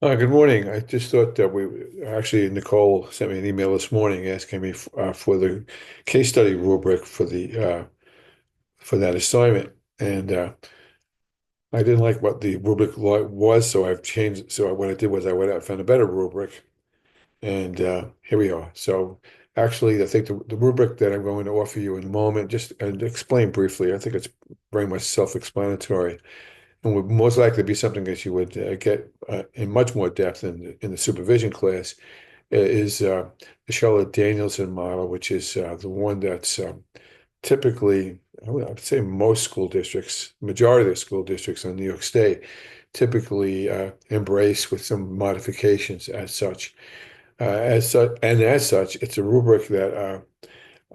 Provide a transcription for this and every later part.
Good morning. I just thought that actually Nicole sent me an email this morning asking me for the case study rubric for that assignment, and I didn't like what the rubric was, so I've changed. So what I did was I went out and found a better rubric, and here we are. So actually, I think the rubric that I'm going to offer you in a moment, just and explain briefly. I think it's very much self-explanatory and would most likely be something that you would get in much more depth in the supervision class, is the Charlotte Danielson model, which is the one that's typically, I would say most school districts, majority of the school districts in New York State, typically embrace with some modifications as such, it's a rubric that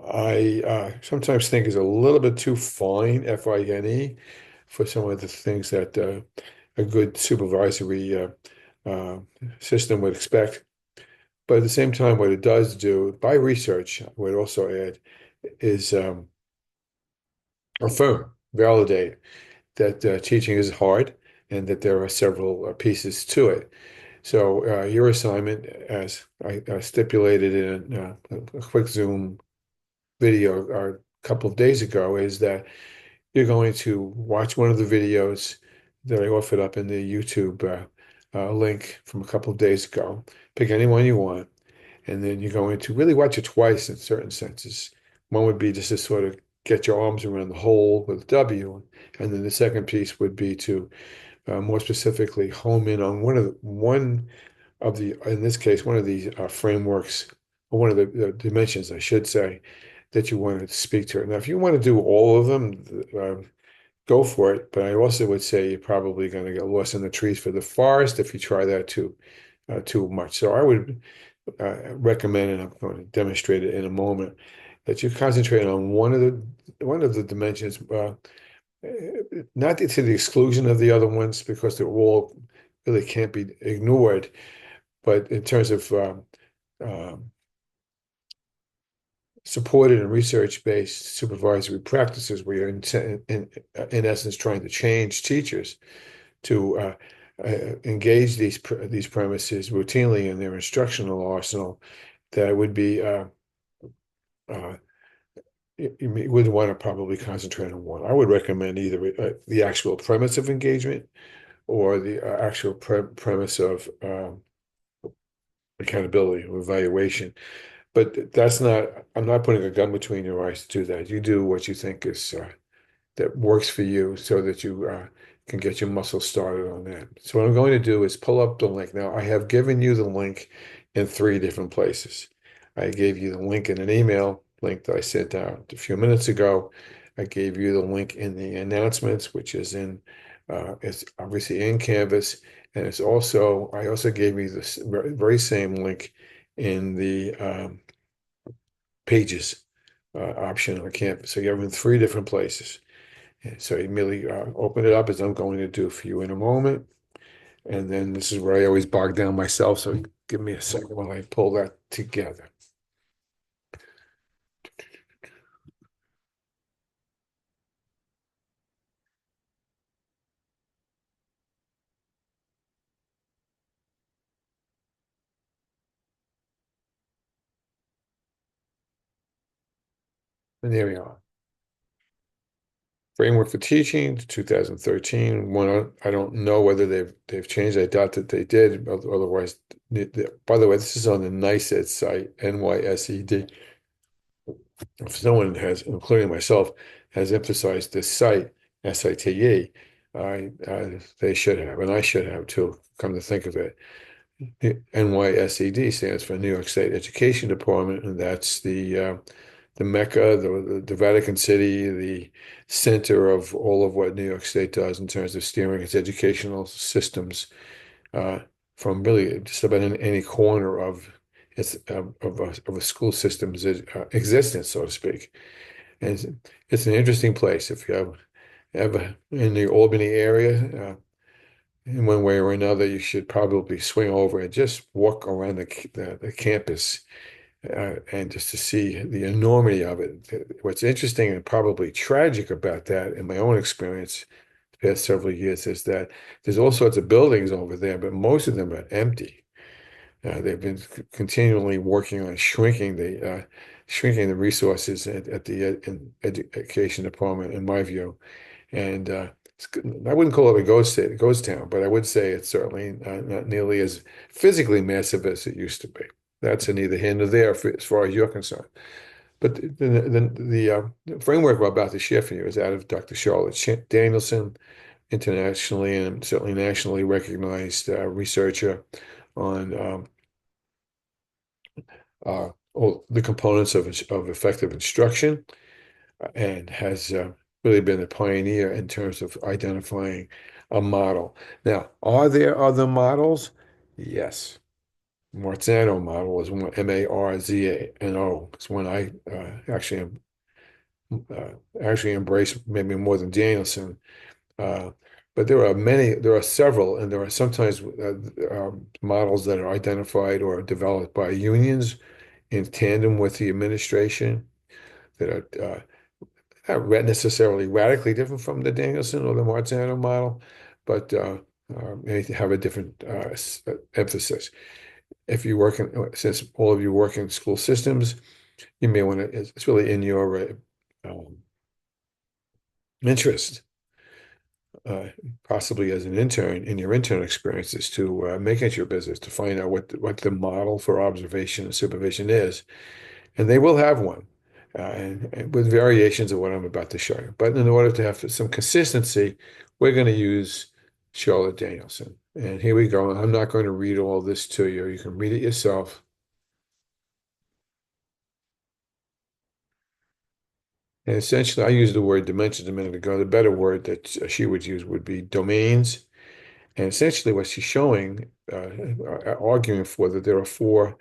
I sometimes think is a little bit too fine, F-I-N-E, for some of the things that a good supervisory uh, system would expect. But at the same time, what it does do, by research, I would also add, is affirm, validate that teaching is hard and that there are several pieces to it. So your assignment, as I stipulated in a quick Zoom video a couple of days ago, is that you're going to watch one of the videos that I offered up in the YouTube link from a couple of days ago. Pick any one you want, and then you're going to really watch it twice in certain senses. One would be just to sort of get your arms around the whole with W, and then the second piece would be to more specifically home in on in this case, one of the frameworks, or one of the dimensions, I should say, that you want to speak to. Now, if you want to do all of them, go for it. But I also would say you're probably going to get lost in the trees for the forest if you try that too much. So I would recommend, and I'm going to demonstrate it in a moment, that you concentrate on one of the dimensions, not to the exclusion of the other ones, because they're all really can't be ignored. But in terms of um, supported and research-based supervisory practices, where you're in essence trying to change teachers to engage these premises routinely in their instructional arsenal, that would be uh, you would want to probably concentrate on one. I would recommend either the actual premise of engagement or the actual premise of accountability or evaluation. But that's not, I'm not putting a gun between your eyes to do that. You do what you think is that works for you so that you can get your muscle started on that. So what I'm going to do is pull up the link. Now, I have given you the link in three different places. I gave you the link in an email link that I sent out a few minutes ago. I gave you the link in the announcements, which is it's obviously in Canvas. And I also gave you this very same link in the pages option on Canvas. So you have it in three different places. And so you merely open it up as I'm going to do for you in a moment. And then this is where I always bog down myself. So give me a second while I pull that together. And there we are. Framework for Teaching, 2013. One, I don't know whether they've changed. I doubt that they did. Otherwise, by the way, this is on the NYSED site, NYSED. If someone has, including myself, has emphasized this site, SITE, they should have, and I should have too, come to think of it. NYSED stands for New York State Education Department, and that's the Mecca, the Vatican City, the center of all of what New York State does in terms of steering its educational systems uh, from really just about in any corner of a school system's existence, so to speak. And it's an interesting place. If you have ever in the Albany area, in one way or another, you should probably swing over and just walk around the campus and just to see the enormity of it. What's interesting and probably tragic about that, in my own experience, past several years is that there's all sorts of buildings over there, but most of them are empty. They've been continually working on shrinking the resources at the education department, in my view. And I wouldn't call it a ghost town, but I would say it's certainly not nearly as physically massive as it used to be. That's neither here nor there as far as you're concerned. But the framework I'm about to share for you is out of Dr. Charlotte Danielson, internationally and certainly nationally recognized researcher on all the components of effective instruction, and has really been a pioneer in terms of identifying a model. Now, are there other models? Yes. Marzano model is one, Marzano. It's one I actually embrace maybe more than Danielson. Uh, but there are several, and there are sometimes models that are identified or developed by unions in tandem with the administration that are not necessarily radically different from the Danielson or the Marzano model, but may have a different emphasis. If you work in, since all of you work in school systems, you may want to, it's really in your um, interest, uh, possibly as an intern, in your intern experiences, to make it your business to find out what the model for observation and supervision is. And they will have one, and with variations of what I'm about to show you. But in order to have some consistency, we're going to use Charlotte Danielson. And here we go. I'm not going to read all this to you. You can read it yourself. And essentially, I used the word dimensions a minute ago. The better word that she would use would be domains. And essentially, what she's showing, arguing for, that there are four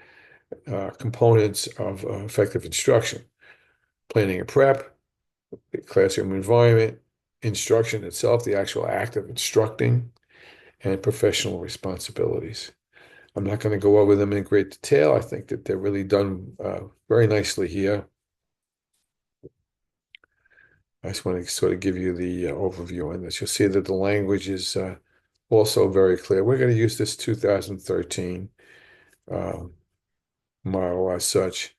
components of effective instruction: planning and prep, the classroom environment, instruction itself, the actual act of instructing, and professional responsibilities. I'm not going to go over them in great detail. I think that they're really done very nicely here. I just want to sort of give you the overview on this. You'll see that the language is also very clear. We're going to use this 2013 uh, model as such,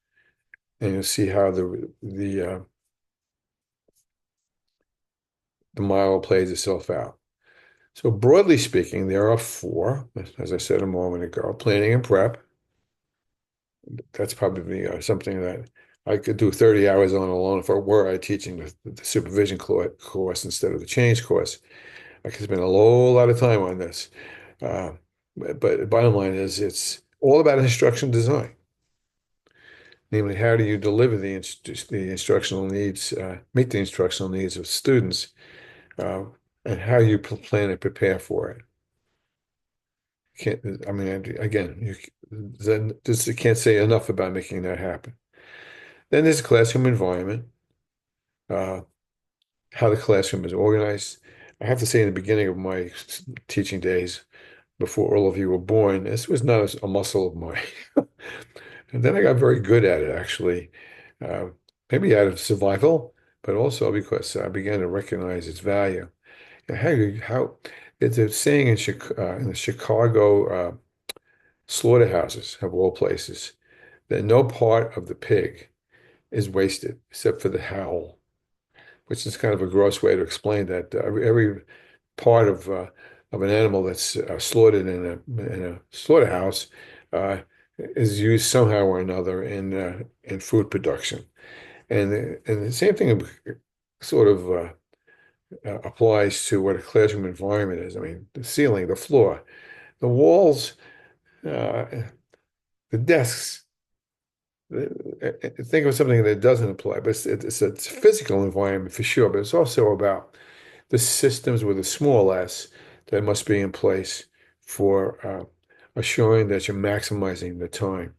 and you'll see how the model plays itself out. So broadly speaking, there are four, as I said a moment ago: planning and prep. That's probably something that I could do 30 hours on alone if I were teaching the supervision course instead of the change course. I could spend a whole lot of time on this. Uh, but the bottom line is it's all about instruction design. Namely, how do you deliver the instructional needs, meet the instructional needs of students, uh, and how you plan and prepare for it. Can't, I mean, again, then just you can't say enough about making that happen. Then there's the classroom environment, uh, how the classroom is organized. I have to say, in the beginning of my teaching days, before all of you were born, this was not a muscle of mine. And then I got very good at it, actually, uh, maybe out of survival, but also because I began to recognize its value. And how it's a saying in the Chicago slaughterhouses, of all places, that no part of the pig is wasted except for the howl, which is kind of a gross way to explain that every part of an animal that's slaughtered in a slaughterhouse uh, is used somehow or another in food production, and the same thing sort of applies to what a classroom environment is. I mean, the ceiling, the floor, the walls, uh, the desks. Think of something that doesn't apply, but it's a physical environment for sure, but it's also about the systems with a small s that must be in place for assuring that you're maximizing the time.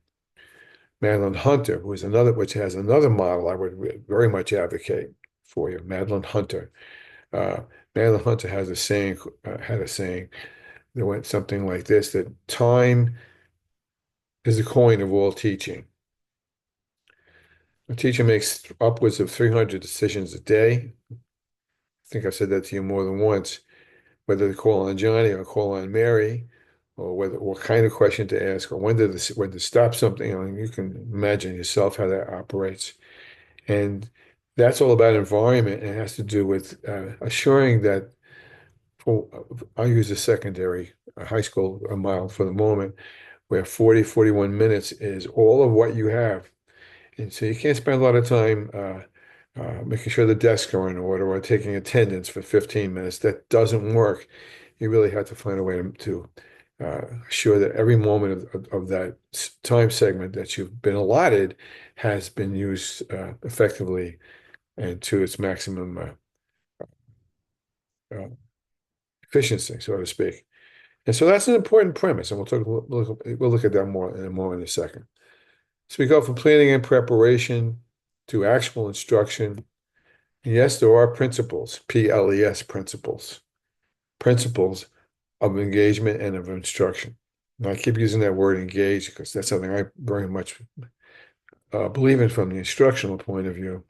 Madeline Hunter, which has another model I would very much advocate for you. Madeline Hunter. Uh, Madeline Hunter had a saying that went something like this: that time is the coin of all teaching. A teacher makes upwards of 300 decisions a day. I think I've said that to you more than once. whether to call on Johnny or call on Mary, or whether what kind of question to ask, or when to stop something. You can imagine yourself how that operates. And that's all about environment. And it has to do with assuring that for, I'll use a secondary high school model for the moment, where 40, 41 minutes is all of what you have. And so you can't spend a lot of time making sure the desks are in order or taking attendance for 15 minutes. That doesn't work. You really have to find a way to assure that every moment of that time segment that you've been allotted has been used effectively and to its maximum uh, efficiency, so to speak. And so that's an important premise, and we'll look at that more in a second. So we go from planning and preparation to actual instruction. And yes, there are principles, PLES principles, principles of engagement and of instruction. And I keep using that word engage because that's something I very much believe in from the instructional point of view,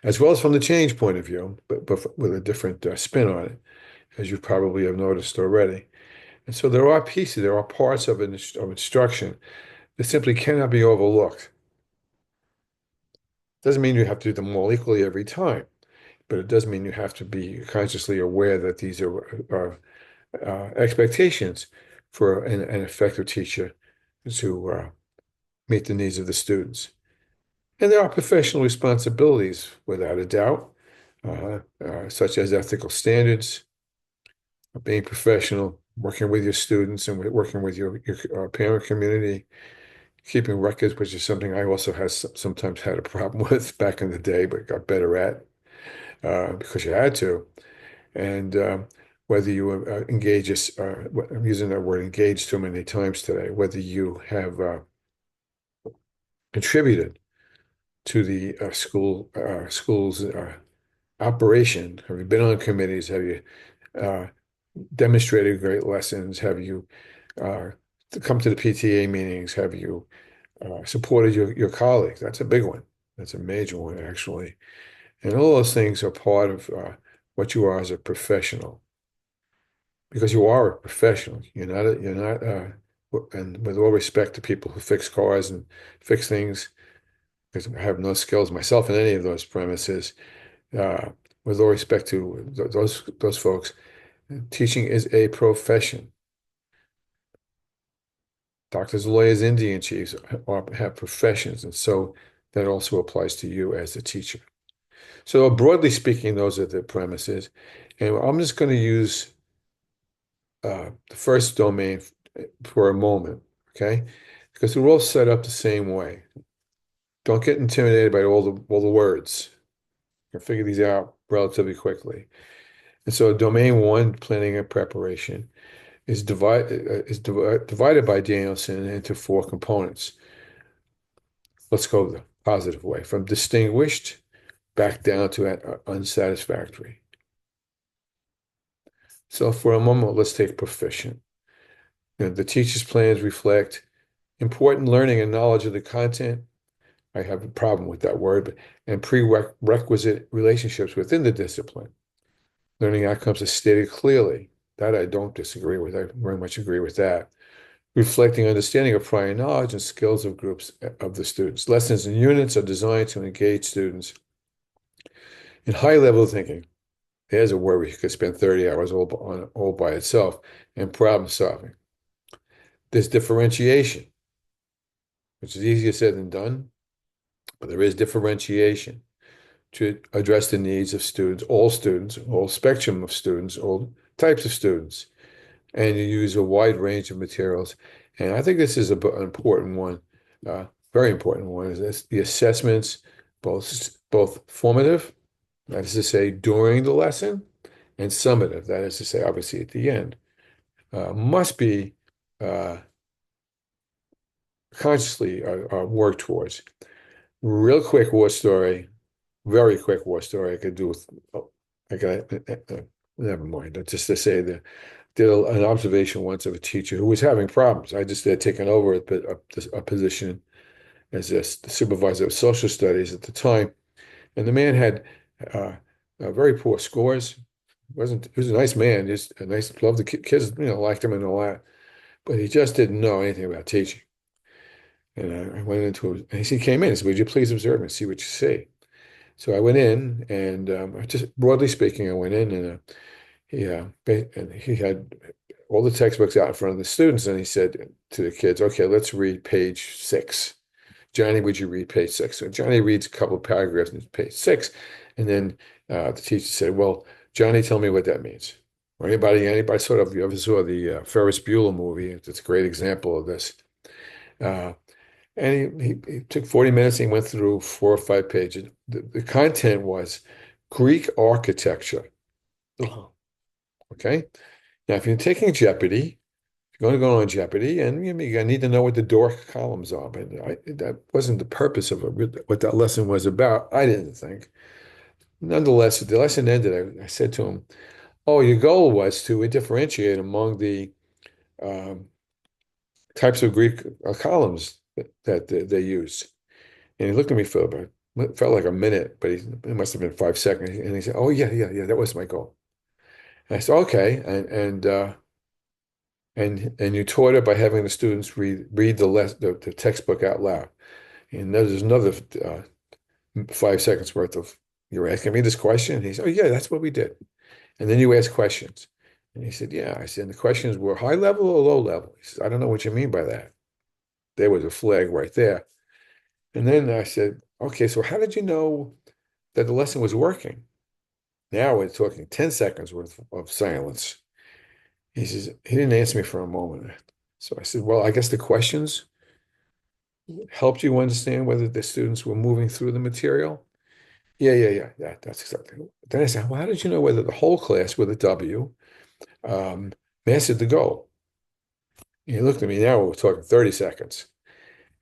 as well as from the change point of view, but with a different spin on it, as you probably have noticed already. And so there are pieces, there are parts of instruction that simply cannot be overlooked. Doesn't mean you have to do them all equally every time, but it does mean you have to be consciously aware that these are expectations for an effective teacher to meet the needs of the students. And there are professional responsibilities, without a doubt, such as ethical standards, being professional, working with your students and working with your parent community, keeping records, which is something I also sometimes had a problem with back in the day, but got better at because you had to. And whether you engage us, I'm using that word engage too many times today, whether you have contributed to the school's operation, have you been on committees? Have you uh, demonstrated great lessons? Have you uh, come to the PTA meetings? Have you supported your colleagues? That's a big one. That's a major one, actually. And all those things are part of what you are as a professional, because you are a professional. You're not, and with all respect to people who fix cars and fix things, because I have no skills myself in any of those premises. Uh, with all respect to those folks, teaching is a profession. Doctors, lawyers, Indian chiefs have professions, and so that also applies to you as a teacher. So broadly speaking, those are the premises. And I'm just going to use the first domain for a moment, okay? Because we're all set up the same way. Don't get intimidated by all the words. You can figure these out relatively quickly. And so domain one, planning and preparation, divided by Danielson into four components. Let's go the positive way, from distinguished back down to unsatisfactory. So for a moment, let's take proficient. The teacher's plans reflect important learning and knowledge of the content. I have a problem with that word, and prerequisite relationships within the discipline. Learning outcomes are stated clearly. That I don't disagree with. I very much agree with that. Reflecting understanding of prior knowledge and skills of groups of the students. Lessons and units are designed to engage students in high level thinking. There's a word you could spend 30 hours all by itself, and problem solving. There's differentiation, which is easier said than done, but there is differentiation to address the needs of students, all spectrum of students, all types of students. And you use a wide range of materials. And I think this is an important one, very important one, is this, the assessments, both formative, that is to say, during the lesson, and summative, that is to say, obviously at the end, must be uh, consciously worked towards. Real quick war story, very quick war story I could do with, oh, I got, never mind. Just to say that did an observation once of a teacher who was having problems. I just had taken over a position as a supervisor of social studies at the time, and the man had very poor scores, Wasn't he was a nice man, just a nice, loved the kids, liked him and all that, but he just didn't know anything about teaching. And I went into it, and he came in and said, "Would you please observe and see what you see?" So I went in, and just broadly speaking, I went in, and and he had all the textbooks out in front of the students, and he said to the kids, "Okay, let's read page 6. Johnny, would you read page 6?" So Johnny reads a couple of paragraphs in page 6, and then the teacher said, "Well, Johnny, tell me what that means." Or anybody sort of, you ever saw the Ferris Bueller movie? It's a great example of this. Uh, and he took 40 minutes and he went through 4 or 5 pages. The content was Greek architecture. Uh-huh. Okay. Now, if you're taking Jeopardy, you're going to go on Jeopardy, and you need to know what the Doric columns are. But that wasn't the purpose of what that lesson was about, I didn't think. Nonetheless, the lesson ended. I said to him, "Oh, your goal was to differentiate among the um, types of Greek columns that they use." And he looked at me for about, it felt like a minute, but it must have been 5 seconds. And he said, "Oh, yeah, yeah, yeah, that was my goal." And I said, "Okay." And you taught it by having the students read the textbook out loud. And there's another 5 seconds worth of, "You're asking me this question?" And he said, "Oh, yeah, that's what we did." And then you ask questions. And he said, "Yeah." I said, "And the questions were high level or low level?" He said, "I don't know what you mean by that." There was a flag right there. And then I said, "Okay, so how did you know that the lesson was working?" Now we're talking 10 seconds worth of silence. He says, he didn't answer me for a moment. So I said, "Well, I guess the questions helped you understand whether the students were moving through the material." "Yeah, yeah, yeah, yeah, that's exactly." Then I said, "Well, how did you know whether the whole class with a W um, mastered the goal?" And he looked at me. Now we're talking 30 seconds.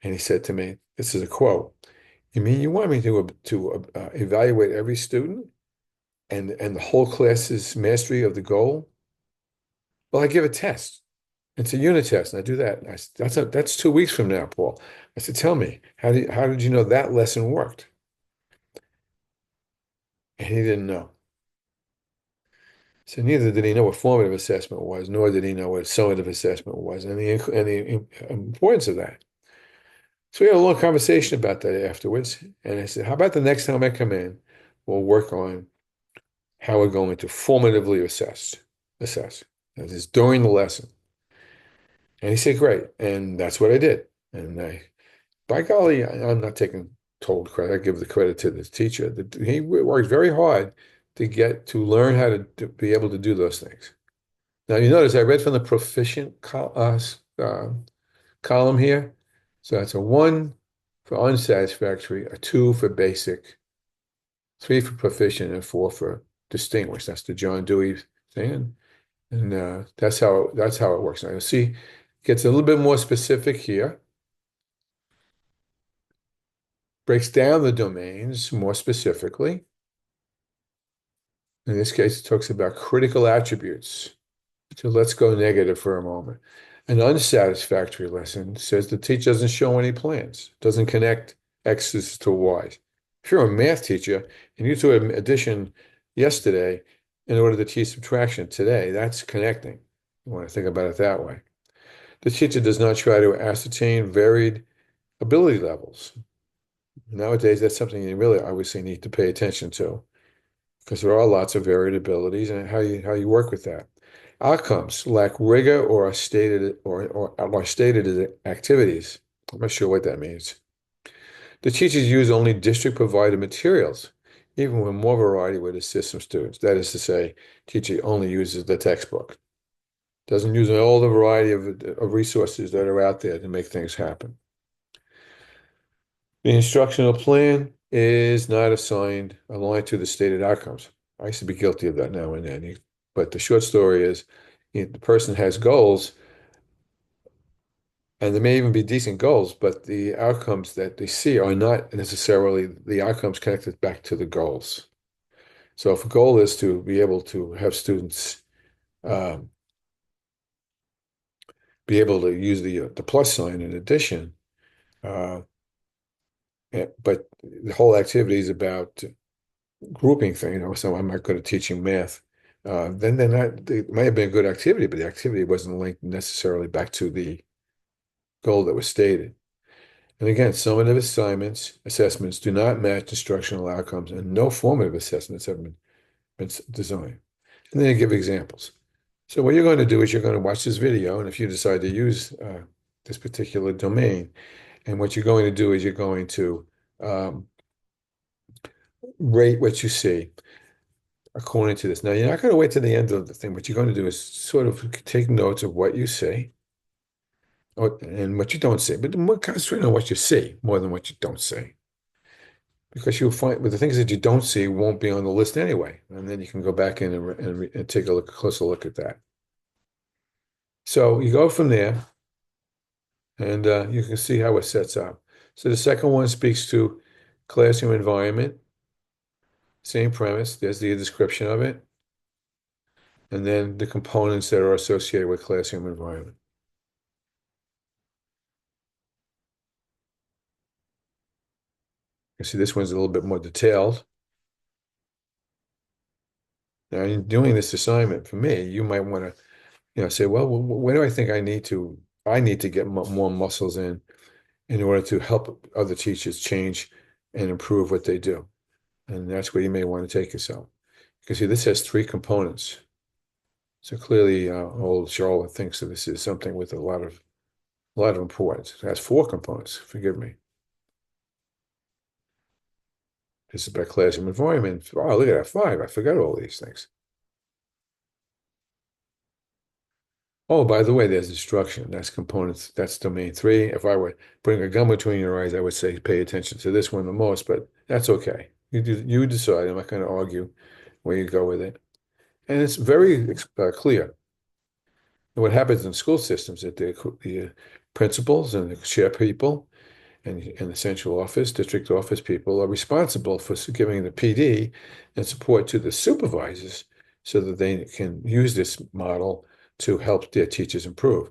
And he said to me, this is a quote, "You mean you want me to evaluate every student and the whole class's mastery of the goal? Well, I give a test. It's a unit test, and I do that." And I said, that's 2 weeks from now, Paul." I said, "Tell me, how did you know that lesson worked?" And he didn't know. So neither did he know what formative assessment was, nor did he know what summative assessment was, and the importance of that. So we had a long conversation about that afterwards. And I said, "How about the next time I come in, we'll work on how we're going to formatively assess. That is during the lesson." And he said, "Great." And that's what I did. And by golly, I'm not taking total credit. I give the credit to the teacher. He worked very hard to learn how to be able to do those things. Now, you notice I read from the proficient column here. So that's a 1 for unsatisfactory, a 2 for basic, 3 for proficient, and 4 for distinguished. That's the John Dewey thing. And that's how it works. Now, you'll see it gets a little bit more specific here, breaks down the domains more specifically. In this case, it talks about critical attributes. So let's go negative for a moment. An unsatisfactory lesson says the teacher doesn't show any plans, doesn't connect X's to Y's. If you're a math teacher and you taught addition yesterday in order to teach subtraction today, that's connecting. You want to think about it that way. The teacher does not try to ascertain varied ability levels. Nowadays, that's something you really obviously need to pay attention to, because there are lots of varied abilities and how you work with that. Outcomes lack rigor or are stated as activities. I'm not sure what that means. The teachers use only district provided materials, even when more variety would assist some students. That is to say, teacher only uses the textbook, doesn't use all the variety of resources that are out there to make things happen. The instructional plan is not assigned aligned to the stated outcomes. I used to be guilty of that now and then. But the short story is, the person has goals, and there may even be decent goals, but the outcomes that they see are not necessarily the outcomes connected back to the goals. So if a goal is to be able to have students um, be able to use the plus sign in addition, uh, but the whole activity is about grouping thing. So I'm not good at teaching math. then they're not, they might have been a good activity, but the activity wasn't linked necessarily back to the goal that was stated. And again, summative assessments do not match instructional outcomes, and no formative assessments have been designed. And then they give examples. So what you're going to do is you're going to watch this video, and if you decide to use this particular domain, and what you're going to do is you're going to um, rate what you see according to this. Now, you're not going to wait to the end of the thing. What you're going to do is sort of take notes of what you see and what you don't see, but more concentrate on what you see more than what you don't see. Because you'll find, but the things that you don't see won't be on the list anyway. And then you can go back in and take a closer look at that. So you go from there, and you can see how it sets up. So the second one speaks to classroom environment, same premise. There's the description of it, and then the components that are associated with classroom environment. You see, this one's a little bit more detailed. Now, in doing this assignment for me, you might want to, say, well, where do I think I need to get more muscles in order to help other teachers change and improve what they do. And that's where you may want to take yourself. Because see, this has three components. So clearly, old Charlotte thinks that this is something with a lot of importance. It has four components. Forgive me. This is about classroom environment. Oh, look at that, five. I forgot all these things. Oh, by the way, there's instruction. That's components. That's domain three. If I were putting a gun between your eyes, I would say pay attention to this one the most, but that's okay. You decide. I'm not going to argue where you go with it. And it's very clear. What happens in school systems is that the principals and the chair people and the central office, district office people are responsible for giving the PD and support to the supervisors so that they can use this model to help their teachers improve.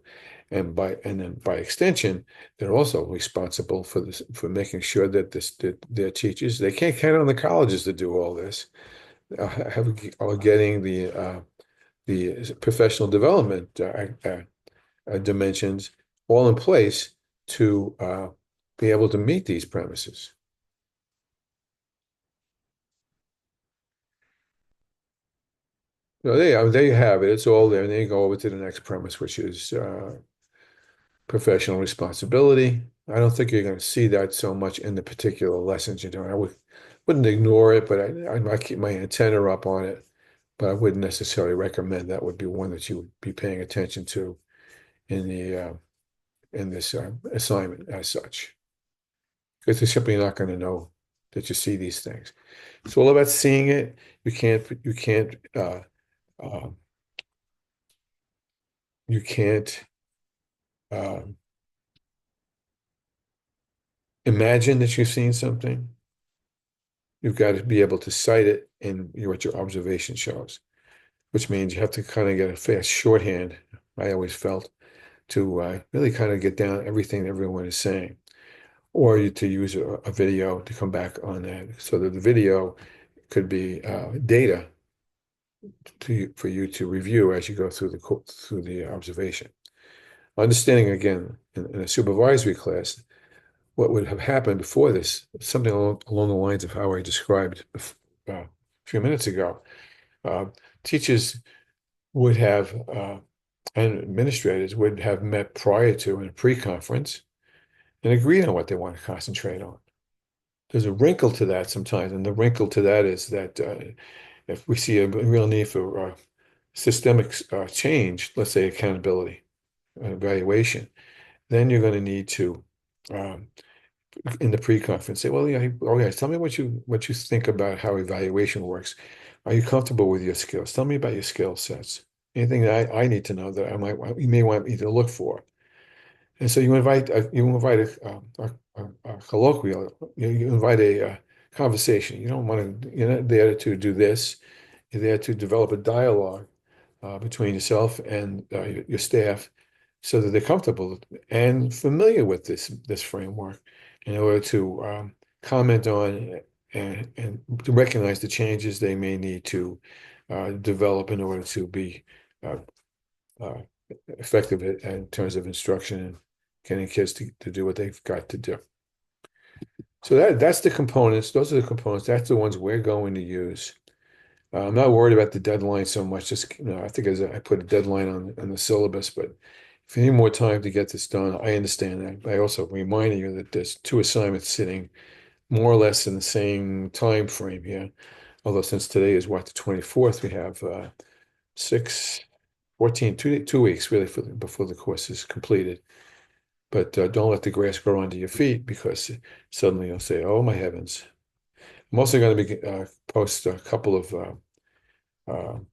And then by extension, they're also responsible for making sure that their teachers, they can't count on the colleges to do all this, are getting the professional development dimensions all in place to be able to meet these premises. So there you have it. It's all there. And then you go over to the next premise, which is professional responsibility. I don't think you're going to see that so much in the particular lessons you're doing. Wouldn't ignore it, but I might keep my antenna up on it. But I wouldn't necessarily recommend that would be one that you would be paying attention to in this assignment as such, because you're simply not going to know that you see these things. It's all about seeing it. Uh, you can't um, imagine that you've seen something. You've got to be able to cite it in what your observation shows, which means you have to kind of get a fast shorthand, I always felt, to really kind of get down everything everyone is saying, or to use a video to come back on that, so that the video could be data for you to review as you go through the observation. Understanding again in a supervisory class, what would have happened before this, something along the lines of how I described a few minutes ago. Uh, Teachers would have, and administrators would have met prior to in a pre-conference and agreed on what they want to concentrate on. There's a wrinkle to that sometimes, and the wrinkle to that is that if we see a real need for systemic change, let's say accountability, evaluation, then you're going to need to um, in the pre-conference say, well, yeah, oh yeah, tell me what you think about how evaluation works. Are you comfortable with your skills? Tell me about your skill sets. Anything that I need to know that you may want me to look for. And so you invite a colloquial, you invite a conversation. You don't want to, you're not there to do this. You're there to develop a dialogue between yourself and your staff so that they're comfortable and familiar with this framework in order to comment on and to recognize the changes they may need to develop in order to be uh, uh, effective in terms of instruction and getting kids to do what they've got to do. So that's the components. Those are the components. That's the ones we're going to use. I'm not worried about the deadline so much. Just, I think as I put a deadline on the syllabus, but if you need more time to get this done, I understand that. I also remind you that there's two assignments sitting more or less in the same time frame here. Although since today is what, the 24th, we have 6, 14, 2 weeks really before the course is completed. But don't let the grass grow under your feet because suddenly you'll say, "Oh my heavens!" I'm also going to be post a couple of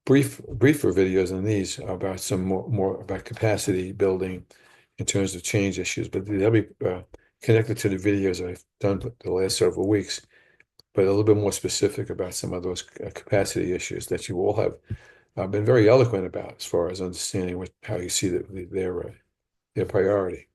briefer videos than these about some more about capacity building in terms of change issues, but they'll be connected to the videos I've done the last several weeks, but a little bit more specific about some of those capacity issues that you all have been very eloquent about as far as understanding how you see their priority.